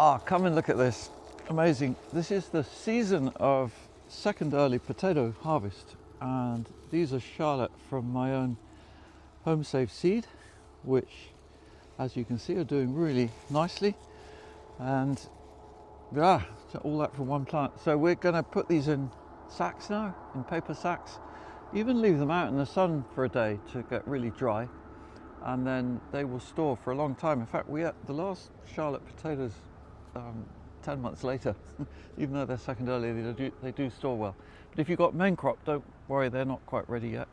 Ah, come and look at this. Amazing. This is the season of second early potato harvest, and these are Charlotte from my own home safe seed, which as you can see are doing really nicely. And yeah, all that from one plant. So we're going to put these in sacks now, in paper sacks, even leave them out in the sun for a day to get really dry, and then they will store for a long time. In fact, we had the last Charlotte potatoes 10 months later. Even though they're second early, they do store well. But if you've got main crop, don't worry, they're not quite ready yet.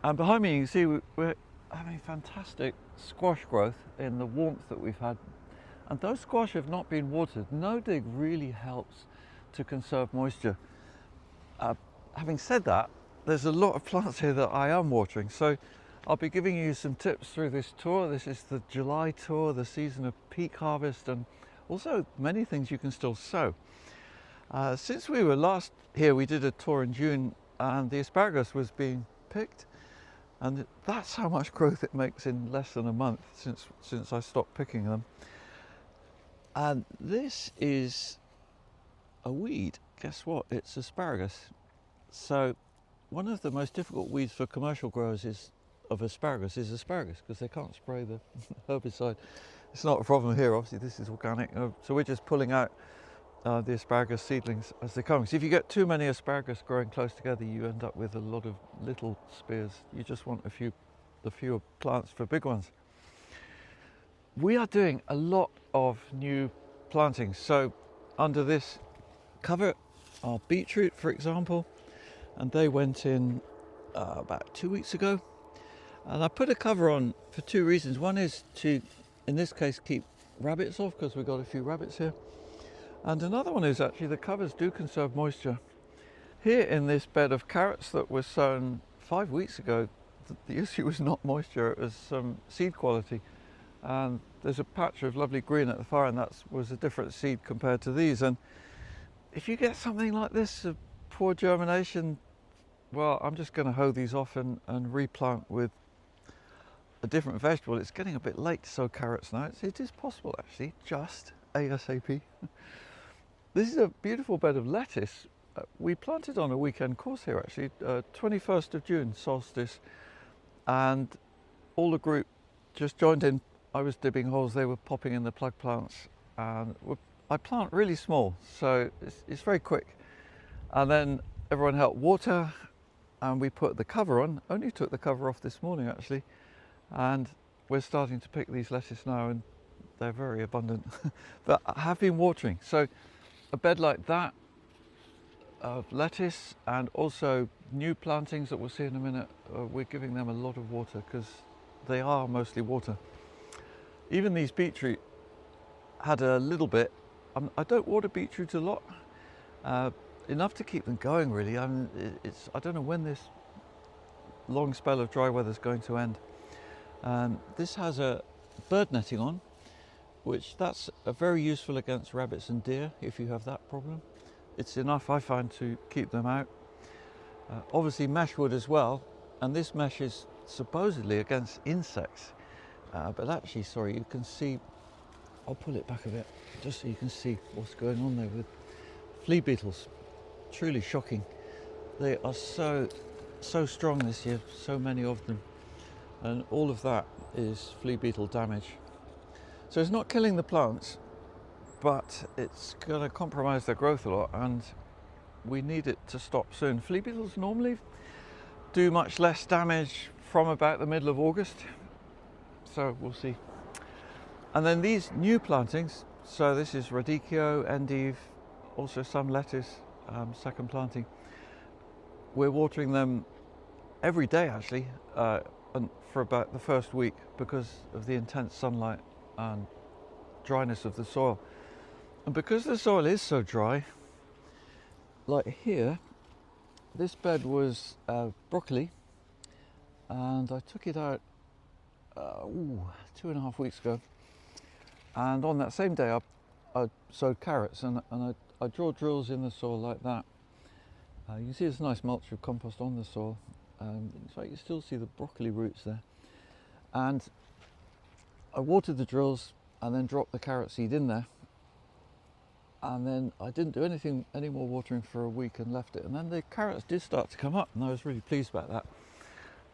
And behind me you can see we're having fantastic squash growth in the warmth that we've had. And those squash have not been watered. No dig really helps to conserve moisture. Having said that, there's a lot of plants here that I am watering. So I'll be giving you some tips through this tour. This is the July tour, the season of peak harvest, and also many things you can still sow. Since we were last here, we did a tour in June, and the asparagus was being picked, and that's how much growth it makes in less than a month since I stopped picking them. And this is a weed. Guess what? It's asparagus. So one of the most difficult weeds for commercial growers of asparagus is asparagus, because they can't spray the herbicide. It's not a problem here, obviously this is organic, so we're just pulling out the asparagus seedlings as they come. So if you get too many asparagus growing close together, you end up with a lot of little spears. You just want the fewer plants for big ones. We are doing a lot of new plantings. So under this cover are beetroot, for example, and they went in about 2 weeks ago. And I put a cover on for two reasons. One is to, in this case, keep rabbits off, because we've got a few rabbits here. And another one is actually the covers do conserve moisture. Here in this bed of carrots that was sown 5 weeks ago, the issue was not moisture, it was seed quality. And there's a patch of lovely green at the far end, that was a different seed compared to these. And if you get something like this, a poor germination, well, I'm just going to hoe these off and replant with a different vegetable. It's getting a bit late to sow carrots now. It is possible actually, just ASAP. This is a beautiful bed of lettuce. We planted on a weekend course here actually, 21st of June, solstice, and all the group just joined in. I was dibbing holes, they were popping in the plug plants, and I plant really small, so it's very quick. And then everyone helped water, and we put the cover on. Only took the cover off this morning actually, and we're starting to pick these lettuce now, and they're very abundant. But I have been watering. So a bed like that of lettuce, and also new plantings that we'll see in a minute, we're giving them a lot of water because they are mostly water. Even these beetroot had a little bit. I don't water beetroot a lot, enough to keep them going really. I don't know when this long spell of dry weather is going to end. This has a bird netting on, which that's very useful against rabbits and deer if you have that problem. It's enough, I find, to keep them out. Obviously mesh wood as well, and this mesh is supposedly against insects, but actually, sorry, you can see, I'll pull it back a bit just so you can see what's going on there with flea beetles. Truly shocking. They are so strong this year, so many of them, and all of that is flea beetle damage. So it's not killing the plants, but it's going to compromise their growth a lot, and we need it to stop soon. Flea beetles normally do much less damage from about the middle of August, so we'll see. And then these new plantings, so this is radicchio, endive, also some lettuce, second planting. We're watering them every day actually, and for about the first week, because of the intense sunlight and dryness of the soil. And because the soil is so dry, like here, this bed was broccoli, and I took it out 2.5 weeks ago, and on that same day I sowed carrots, and I draw drills in the soil like that. You can see there's a nice mulch of compost on the soil. In fact, you still see the broccoli roots there. And I watered the drills and then dropped the carrot seed in there. and then I didn't do any more watering for a week and left it, and then the carrots did start to come up, and I was really pleased about that.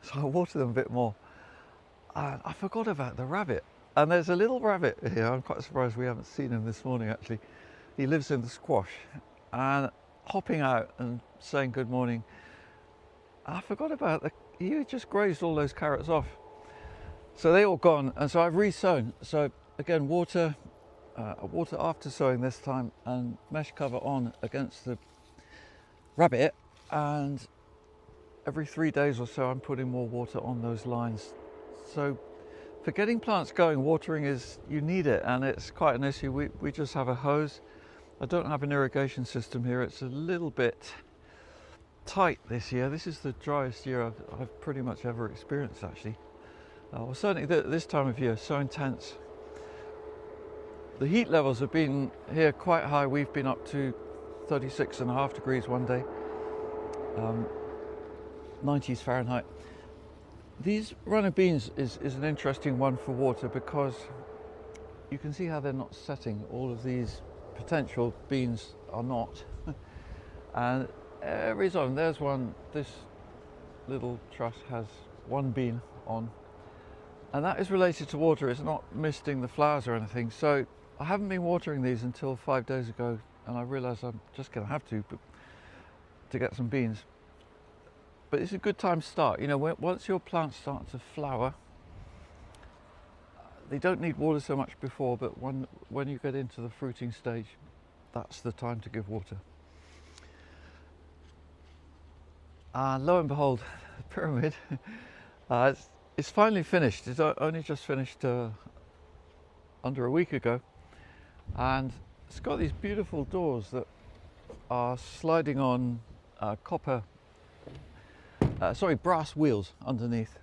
So I watered them a bit more, and I forgot about the rabbit. And there's a little rabbit here. I'm quite surprised we haven't seen him this morning actually. He lives in the squash, and hopping out and saying good morning. I forgot about he just grazed all those carrots off, so they all gone, and so I've re-sown. So again, water after sowing this time, and mesh cover on against the rabbit, and every 3 days or so I'm putting more water on those lines. So for getting plants going, watering you need it, and it's quite an issue. We just have a hose. I don't have an irrigation system here. It's a little bit tight this year. This is the driest year I've pretty much ever experienced actually. Well, certainly this time of year, so intense. The heat levels have been here quite high. We've been up to 36.5 degrees one day, 90s Fahrenheit. These runner beans is an interesting one for water, because you can see how they're not setting. All of these potential beans are not. And every so often, there's one, this little truss has one bean on, and that is related to water. It's not misting the flowers or anything. So I haven't been watering these until 5 days ago, and I realised I'm just going to have to get some beans. But it's a good time to start. You know, once your plants start to flower, they don't need water so much before, but when you get into the fruiting stage, that's the time to give water. And lo and behold, the pyramid, it's finally finished. It's only just finished under a week ago, and it's got these beautiful doors that are sliding on brass wheels underneath.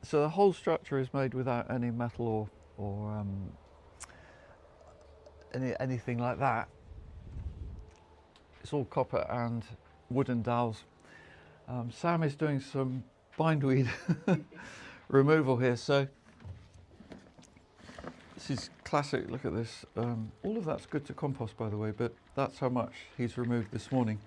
So the whole structure is made without any metal or anything like that. It's all copper and wooden dowels. Sam is doing some bindweed removal here. So this is classic. Look at this. All of that's good to compost, by the way, but that's how much he's removed this morning.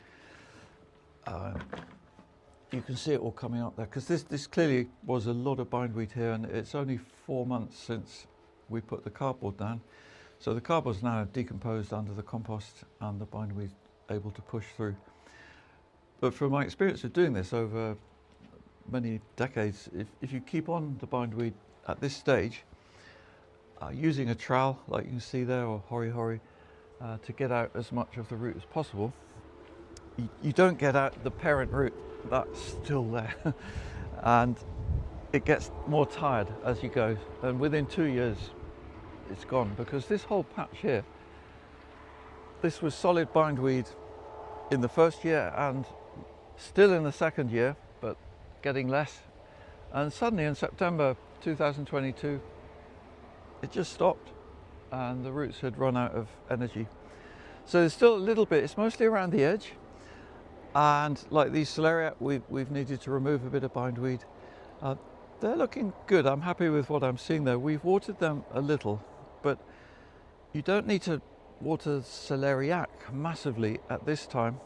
You can see it all coming up there, because this clearly was a lot of bindweed here, and it's only 4 months since we put the cardboard down. So the cardboard's now decomposed under the compost, and the bindweed able to push through. But from my experience of doing this over many decades, if you keep on the bindweed at this stage, using a trowel like you can see there, or hori to get out as much of the root as possible, you don't get out the parent root. That's still there. And it gets more tired as you go, and within 2 years it's gone, because this whole patch here, this was solid bindweed in the first year and still in the second year, but getting less. And suddenly in September 2022 it just stopped, and the roots had run out of energy. So there's still a little bit. It's mostly around the edge, and like these Celeriac, we've needed to remove a bit of bindweed. They're looking good. I'm happy with what I'm seeing there. We've watered them a little, but you don't need to water Celeriac massively at this time.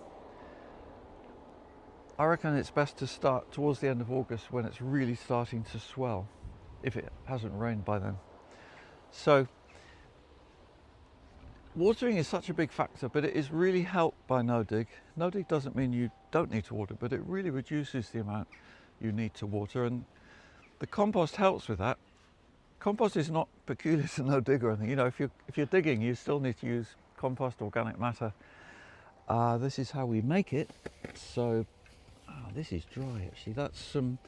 I reckon it's best to start towards the end of August, when it's really starting to swell, if it hasn't rained by then. So watering is such a big factor, but it is really helped by no-dig. No-dig doesn't mean you don't need to water, but it really reduces the amount you need to water, and the compost helps with that. Compost is not peculiar to no-dig or anything. You know, if you're digging, you still need to use compost, organic matter. This is how we make it. So this is dry actually. That's some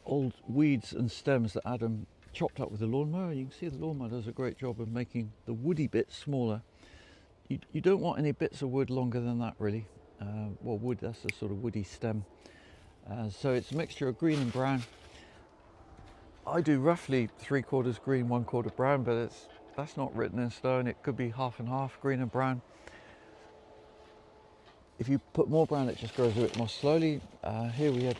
old weeds and stems that Adam chopped up with the lawnmower. You can see the lawnmower does a great job of making the woody bits smaller. You don't want any bits of wood longer than that, really. Well, wood, that's a sort of woody stem. So it's a mixture of green and brown. I do roughly 3/4 green, 1/4 brown, but that's not written in stone. It could be half and half, green and brown. If you put more brown, it just grows a bit more slowly. Here we had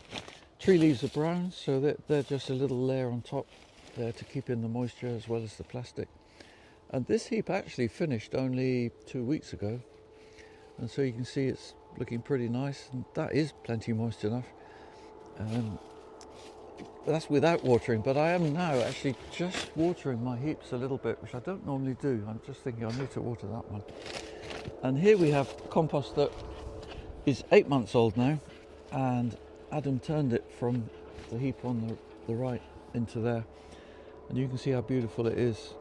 tree leaves are brown, so they're just a little layer on top there to keep in the moisture as well as the plastic. And this heap actually finished only 2 weeks ago, and so you can see it's looking pretty nice, and that is plenty moist enough. That's without watering, but I am now actually just watering my heaps a little bit, which I don't normally do. I'm just thinking I need to water that one. And here we have compost that is 8 months old now, and Adam turned it from the heap on the right into there, and you can see how beautiful it is.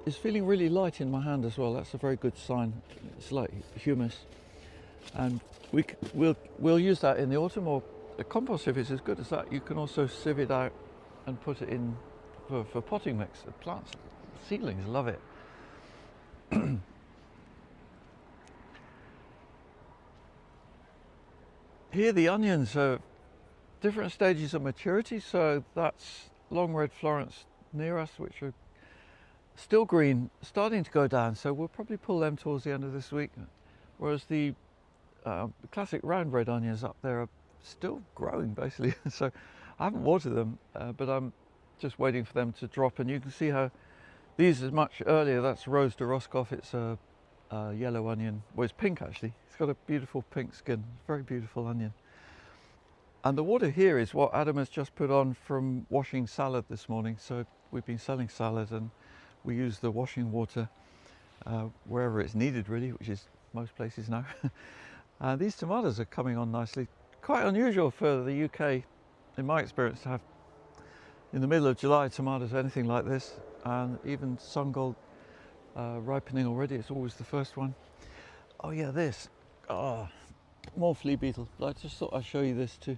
It's feeling really light in my hand as well. That's a very good sign. It's like humus, and we'll use that in the autumn. Or the compost, if it's as good as that, you can also sieve it out and put it in for potting mix. The plants, seedlings love it. Here the onions are different stages of maturity, so that's long red Florence near us, which are still green, starting to go down, so we'll probably pull them towards the end of this week, whereas the classic round red onions up there are still growing basically. So I haven't watered them, but I'm just waiting for them to drop, and you can see how these are much earlier. That's Rose de Roscoff. It's a yellow onion. Well, it's pink actually. It's got a beautiful pink skin. Very beautiful onion. And the water here is what Adam has just put on from washing salad this morning. So we've been selling salad, and we use the washing water wherever it's needed really, which is most places now. These tomatoes are coming on nicely. Quite unusual for the UK, in my experience, to have in the middle of July tomatoes anything like this, and even sun gold ripening already. It's always the first one. Oh yeah, this. Oh, more flea beetle. I just thought I'd show you this to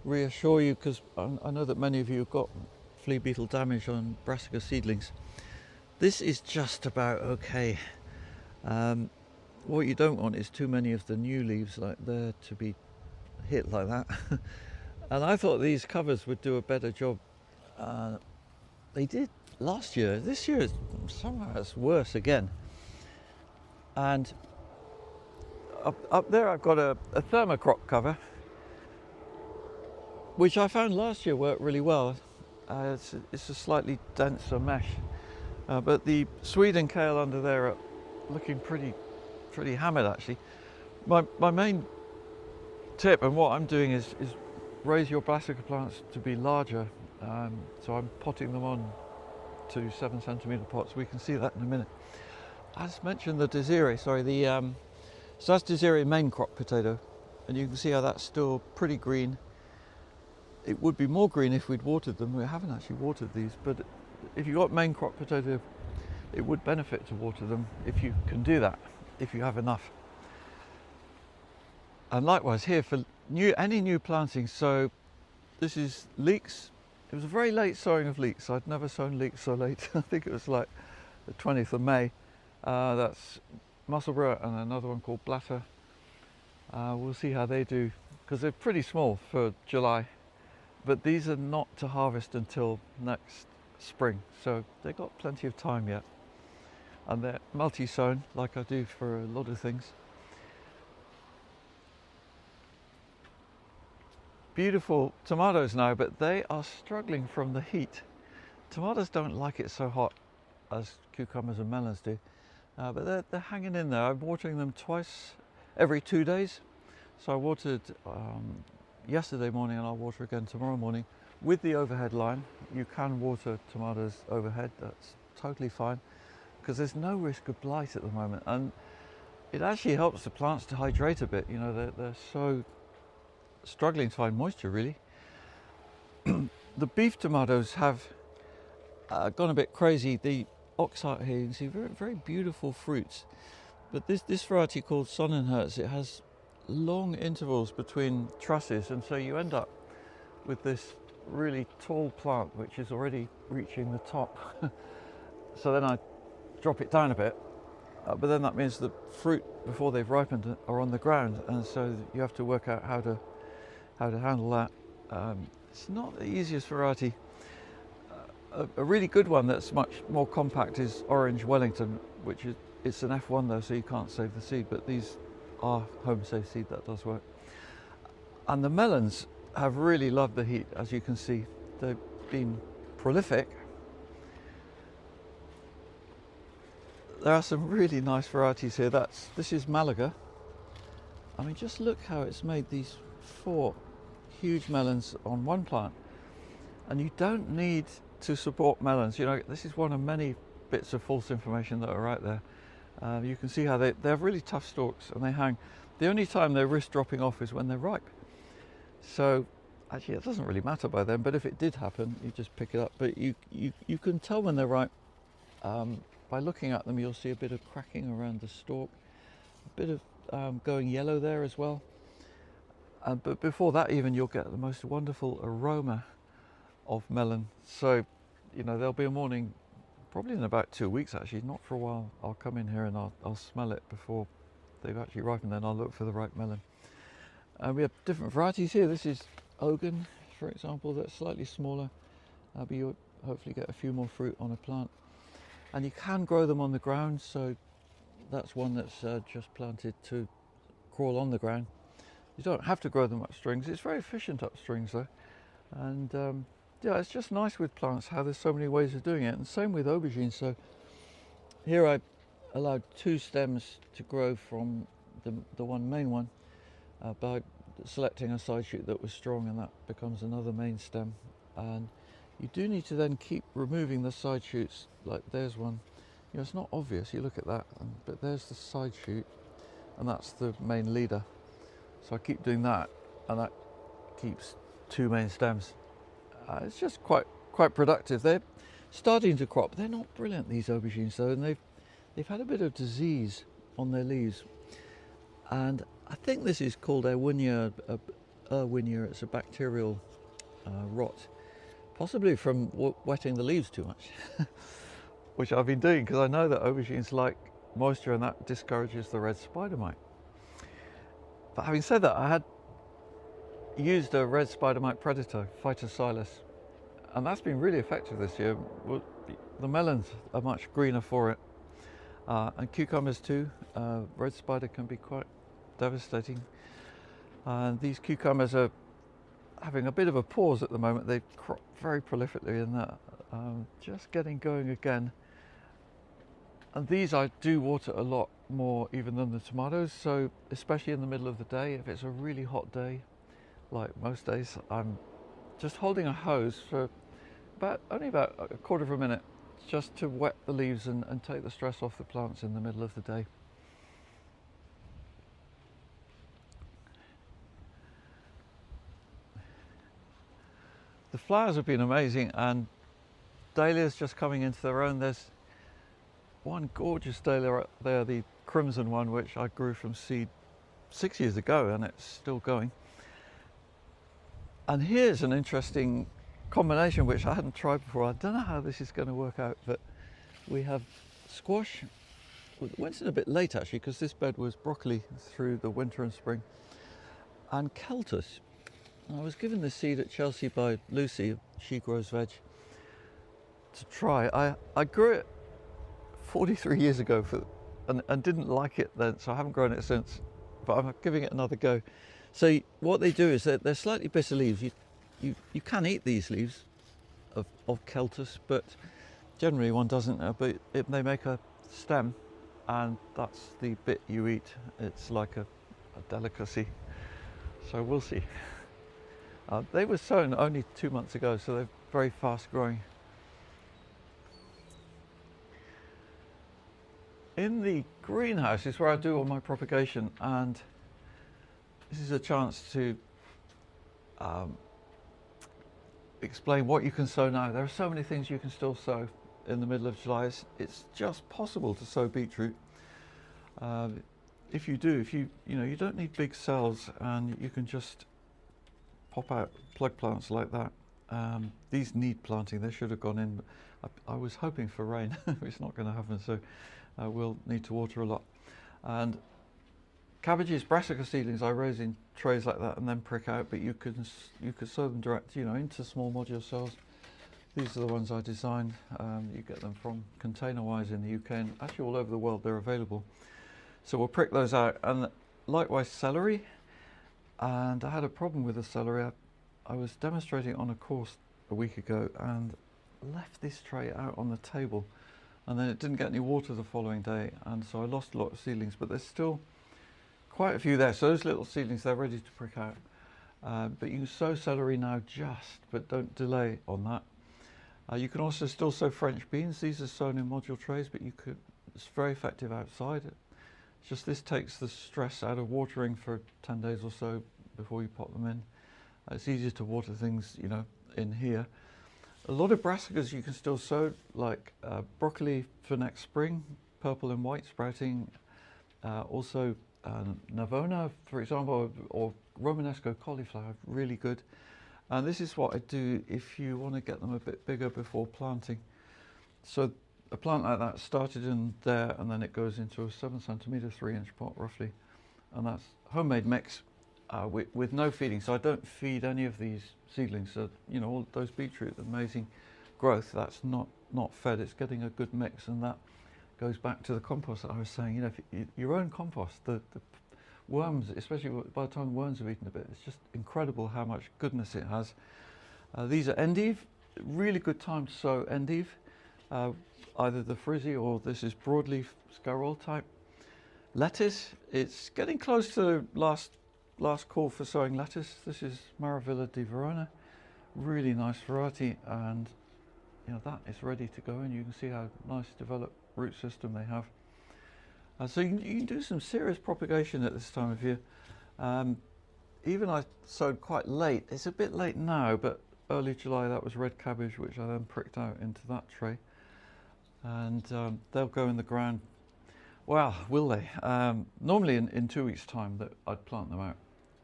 reassure you, because I know that many of you have got flea beetle damage on brassica seedlings. This is just about okay. What you don't want is too many of the new leaves like there to be hit like that. And I thought these covers would do a better job. They did last year. This year somehow it's worse again. And up there I've got a thermocrop cover, which I found last year worked really well. It's a slightly denser mesh, but the Swede and kale under there are looking pretty hammered actually. My main tip, and what I'm doing is raise your brassica plants to be larger. So I'm potting them on to 7 centimeter pots. We can see that in a minute. I just mentioned the Desiree, sorry, so that's Desiree main crop potato, and you can see how that's still pretty green. It would be more green if we'd watered them. We haven't actually watered these, but if you've got main crop potato, it would benefit to water them if you can do that, if you have enough. And likewise here for any new plantings. So this is leeks. It was a very late sowing of leeks. I'd never sown leeks so late. I think it was like the 20th of May. That's Musselburgh and another one called Blatter. We'll see how they do, because they're pretty small for July, but these are not to harvest until next spring, so they've got plenty of time yet. And they're multi-sown like I do for a lot of things. Beautiful tomatoes now, but they are struggling from the heat. Tomatoes don't like it so hot as cucumbers and melons do, but they're hanging in there. I'm watering them twice every 2 days. So I watered yesterday morning, and I'll water again tomorrow morning with the overhead line. You can water tomatoes overhead, that's totally fine, because there's no risk of blight at the moment, and it actually helps the plants to hydrate a bit. You know, they're so struggling to find moisture really. The beef tomatoes have gone a bit crazy. The oxide here, you can see very, very beautiful fruits, but this variety called Sonnenherz, it has long intervals between trusses, and so you end up with this really tall plant which is already reaching the top. So then I drop it down a bit, but then that means the fruit before they've ripened are on the ground, and so you have to work out how to handle that. It's not the easiest variety. A really good one that's much more compact is Orange Wellington, which is, it's an F1 though, so you can't save the seed, but these are home safe seed, that does work. And the melons have really loved the heat, as you can see. They've been prolific, there are some really nice varieties here. This is Malaga. I mean, just look how it's made these 4 huge melons on one plant. And you don't need to support melons. You know, this is one of many bits of false information that are out there. You can see how they have really tough stalks and they hang. The only time they risk dropping off is when they're ripe. So actually it doesn't really matter by then, but if it did happen, you just pick it up. But you can tell when they're ripe by looking at them. You'll see a bit of cracking around the stalk, a bit of going yellow there as well. But before that even, you'll get the most wonderful aroma of melon. So, you know, there'll be a morning, probably in about 2 weeks actually, not for a while, I'll come in here and I'll smell it before they've actually ripened, then I'll look for the ripe melon. We have different varieties here. This is aubergine, for example, that's slightly smaller, but you'll hopefully get a few more fruit on a plant. And you can grow them on the ground, so that's one that's just planted to crawl on the ground. You don't have to grow them up strings. It's very efficient up strings though. And yeah, it's just nice with plants how there's so many ways of doing it. And same with aubergine. So here I allowed 2 stems to grow from the one main one by selecting a side shoot that was strong, and that becomes another main stem. And you do need to then keep removing the side shoots. Like there's one, you know, it's not obvious, you look at that, but there's the side shoot and that's the main leader. So I keep doing that and that keeps 2 main stems. It's just quite productive. They're starting to crop. They're not brilliant, these aubergines though, and they've had a bit of disease on their leaves. And I think this is called Erwinia. It's a bacterial rot, possibly from wetting the leaves too much, which I've been doing because I know that aubergines like moisture and that discourages the red spider mite. But having said that, I had used a red spider mite predator, Phytocylus, and that's been really effective this year. The melons are much greener for it, and cucumbers too. Red spider can be quite devastating, and these cucumbers are having a bit of a pause at the moment. They crop very prolifically and that just getting going again. And these I do water a lot more even than the tomatoes, so especially in the middle of the day, if it's a really hot day like most days, I'm just holding a hose for only about a quarter of a minute just to wet the leaves and take the stress off the plants in the middle of the day. The flowers have been amazing, and dahlias just coming into their own. There's one gorgeous dahlia there, the crimson one, which I grew from seed 6 years ago and it's still going. And here's an interesting combination which I hadn't tried before. I don't know how this is going to work out, but we have squash. It went in a bit late actually because this bed was broccoli through the winter and spring, and Celtus. I was given the seed at Chelsea by Lucy, She Grows Veg, to try. I grew it 43 years ago and didn't like it then, so I haven't grown it since, but I'm giving it another go. So what they do is they're slightly bitter leaves. You can eat these leaves of Celtus, but generally one doesn't. But they make a stem, and that's the bit you eat. It's like a delicacy. So we'll see. They were sown only 2 months ago, so they're very fast growing. In the greenhouse is where I do all my propagation, and this is a chance to explain what you can sow now. There are so many things you can still sow in the middle of July. It's just possible to sow beetroot. If you don't need big cells, and you can just pop out plug plants like that. These need planting. They should have gone in. I was hoping for rain. It's not going to happen, so we'll need to water a lot. And cabbages, brassica seedlings, I raise in trays like that and then prick out, but you could sow them direct, into small modular cells. These are the ones I designed. You get them from container-wise in the UK, and actually all over the world they're available. So we'll prick those out, and likewise celery. And I had a problem with the celery. I was demonstrating on a course a week ago and left this tray out on the table, and then it didn't get any water the following day, and so I lost a lot of seedlings, but there's still quite a few there. So those little seedlings, they're ready to prick out. But you can sow celery now but don't delay on that. You can also still sow French beans. These are sown in module trays, but it's very effective outside. It's just this takes the stress out of watering for 10 days or so before you pop them in. It's easier to water things, in here. A lot of brassicas you can still sow, like broccoli for next spring, purple and white sprouting. Also Navona, for example, or Romanesco cauliflower, really good. And this is what I do if you want to get them a bit bigger before planting. So a plant like that started in there, and then it goes into a 7 centimetre, 3-inch pot roughly. And that's homemade mix with no feeding. So I don't feed any of these seedlings. So, all those beetroot, amazing growth, that's not fed. It's getting a good mix, and that goes back to the compost that I was saying. If your own compost, the worms, especially by the time the worms have eaten a bit, it's just incredible how much goodness it has. These are endive, really good time to sow endive, either the frizzy or this is broadleaf scarole type. Lettuce, it's getting close to last call for sowing lettuce. This is Maravilla di Verona, really nice variety, and that is ready to go, and you can see how nice developed root system they have. So you can do some serious propagation at this time of year. Even I sowed quite late. It's a bit late now, but early July that was red cabbage, which I then pricked out into that tray, and they'll go in the ground. Well, will they? Normally in 2 weeks' time that I'd plant them out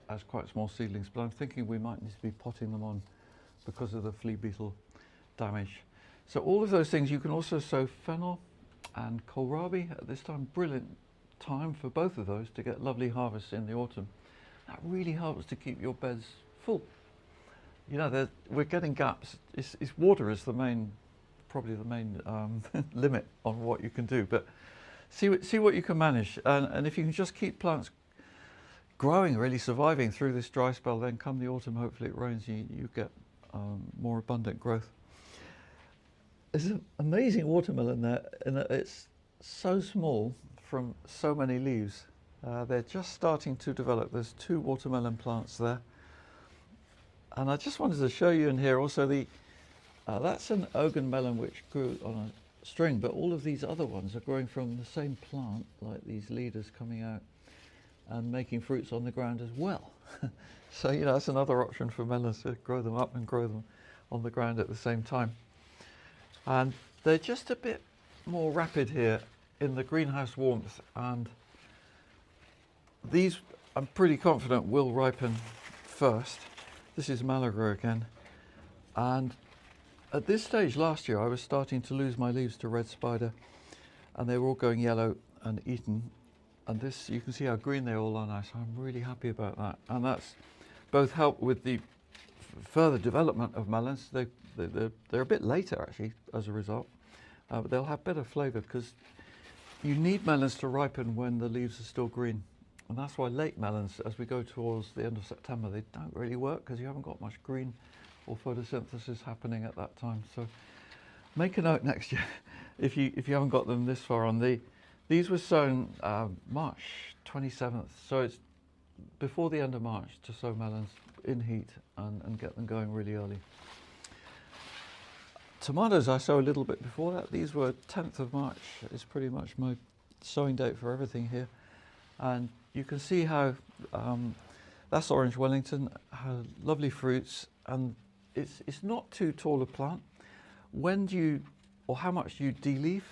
as quite small seedlings, but I'm thinking we might need to be potting them on because of the flea beetle damage. So all of those things. You can also sow fennel and kohlrabi at this time. Brilliant time for both of those to get lovely harvests in the autumn. That really helps to keep your beds full. We're getting gaps. It's water is probably the main limit on what you can do, but see what you can manage, and if you can just keep plants growing, really surviving through this dry spell, then come the autumn, hopefully it rains, you get more abundant growth. There's an amazing watermelon there, and it's so small from so many leaves. They're just starting to develop. There's 2 watermelon plants there, and I just wanted to show you in here also that's an aubergine melon which grew on a string, but all of these other ones are growing from the same plant, like these leaders coming out and making fruits on the ground as well. So that's another option for melons, to grow them up and grow them on the ground at the same time. And they're just a bit more rapid here in the greenhouse warmth, and these I'm pretty confident will ripen first. This is Malaga again, and at this stage last year I was starting to lose my leaves to red spider, and they were all going yellow and eaten, and this, you can see how green they all are now, so I'm really happy about that. And that's both helped with the further development of melons. They're a bit later actually as a result, but they'll have better flavour, because you need melons to ripen when the leaves are still green, and that's why late melons, as we go towards the end of September, they don't really work because you haven't got much green or photosynthesis happening at that time. So make a note next year if you haven't got them this far on. These were sown March 27th, so it's before the end of March to sow melons in heat and get them going really early. Tomatoes I sow a little bit before that. These were 10th of March. It's pretty much my sowing date for everything here. And you can see how that's Orange Wellington, how lovely fruits, and it's not too tall a plant. When do you, or how much do you de-leaf?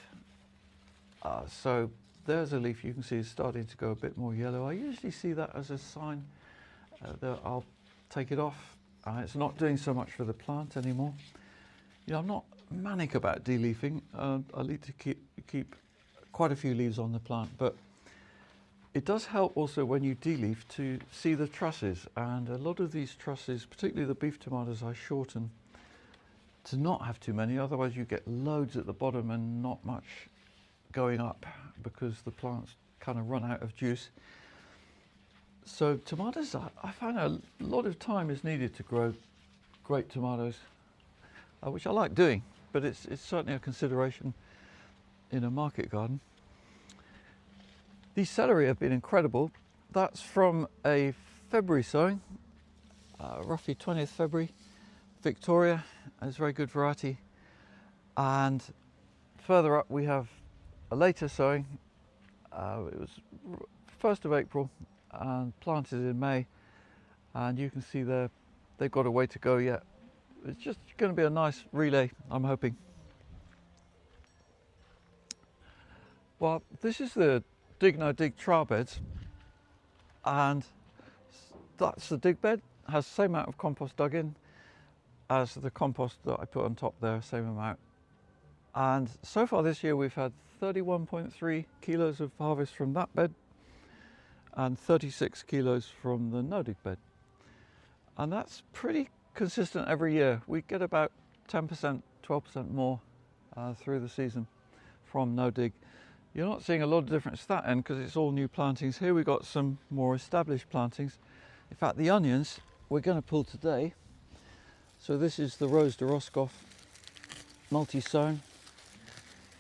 So there's a leaf you can see is starting to go a bit more yellow. I usually see that as a sign that I'll take it off. It's not doing so much for the plant anymore. I'm not manic about de-leafing. I need to keep quite a few leaves on the plant, but it does help also when you de-leaf to see the trusses, and a lot of these trusses, particularly the beef tomatoes, I shorten to not have too many, otherwise you get loads at the bottom and not much going up because the plants kind of run out of juice. So tomatoes, I find a lot of time is needed to grow great tomatoes, which I like doing, but it's certainly a consideration. in a market garden. These celery have been incredible. That's from a February sowing, roughly 20th February. Victoria is a very good variety. And further up we have a later sowing. It was 1st of April and planted in May. And you can see they've got a way to go yet. It's just going to be a nice relay, I'm hoping. Well, this is the dig no dig trial beds, and that's the dig bed. Has the same amount of compost dug in as the compost that I put on top there, same amount. And so far this year we've had 31.3 kilos of harvest from that bed and 36 kilos from the no dig bed. And that's pretty consistent every year. We get about 10%, 12% more through the season from no dig. You're not seeing a lot of difference at that end because it's all new plantings. Here we got some more established plantings. In fact, the onions we're going to pull today. So this is the Rose de Roscoff multi-sown.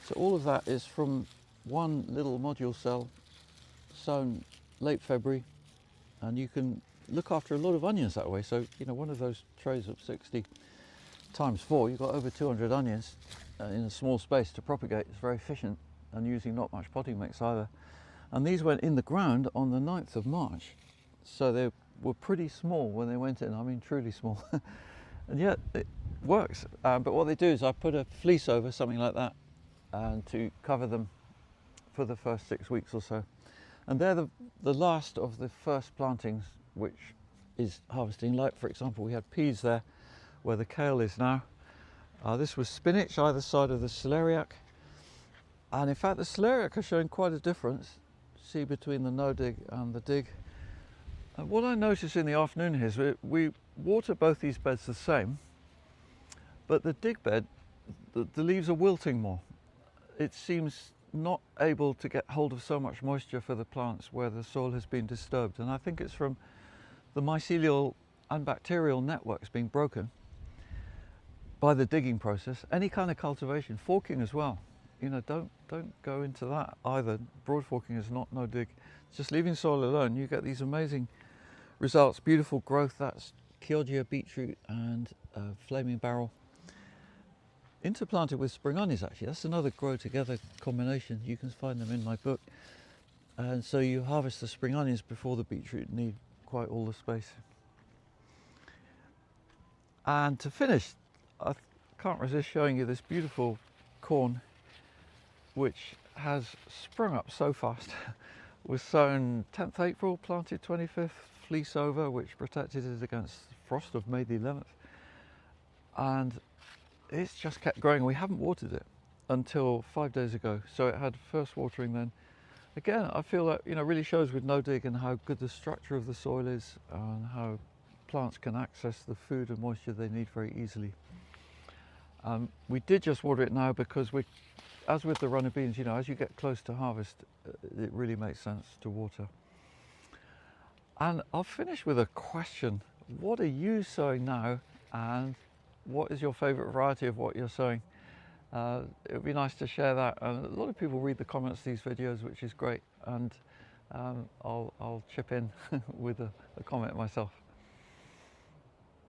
So all of that is from one little module cell sown late February, and you can look after a lot of onions that way. So, you know, one of those trays of 60 times 4, you've got over 200 onions in a small space to propagate. It's very efficient and using not much potting mix either. And these went in the ground on the 9th of March. So they were pretty small when they went in, I mean truly small. And yet it works. But what they do is I put a fleece over, something like that, and to cover them for the first 6 weeks or so. And they're the last of the first plantings which is harvesting. Like, for example, we had peas there where the kale is now. This was spinach either side of the celeriac. And in fact the celeriac are showing quite a difference, see, between the no dig and the dig. And what I notice in the afternoon is we water both these beds the same, but the dig bed, the leaves are wilting more. It seems not able to get hold of so much moisture for the plants where the soil has been disturbed. And I think it's from the mycelial and bacterial networks being broken by the digging process. Any kind of cultivation, forking as well, you know, don't go into that either. Broad forking is not no dig. Just leaving soil alone, you get these amazing results, beautiful growth. That's Chioggia, beetroot and flaming barrel. Interplanted with spring onions, actually. That's another grow together combination. You can find them in my book. And so you harvest the spring onions before the beetroot need quite all the space. And to finish, I can't resist showing you this beautiful corn which has sprung up so fast. Was sown 10th April, planted 25th, fleece over, which protected it against frost of May the 11th. And it's just kept growing. We haven't watered it until 5 days ago. So it had first watering then. Again, I feel that, you know, really shows with no dig and how good the structure of the soil is and how plants can access the food and moisture they need very easily. We did just water it now because as with the runner beans, you know, as you get close to harvest, it really makes sense to water. And I'll finish with a question. What are you sowing now, and what is your favourite variety of what you're sowing? It would be nice to share that. And a lot of people read the comments to these videos, which is great. And I'll chip in with a comment myself.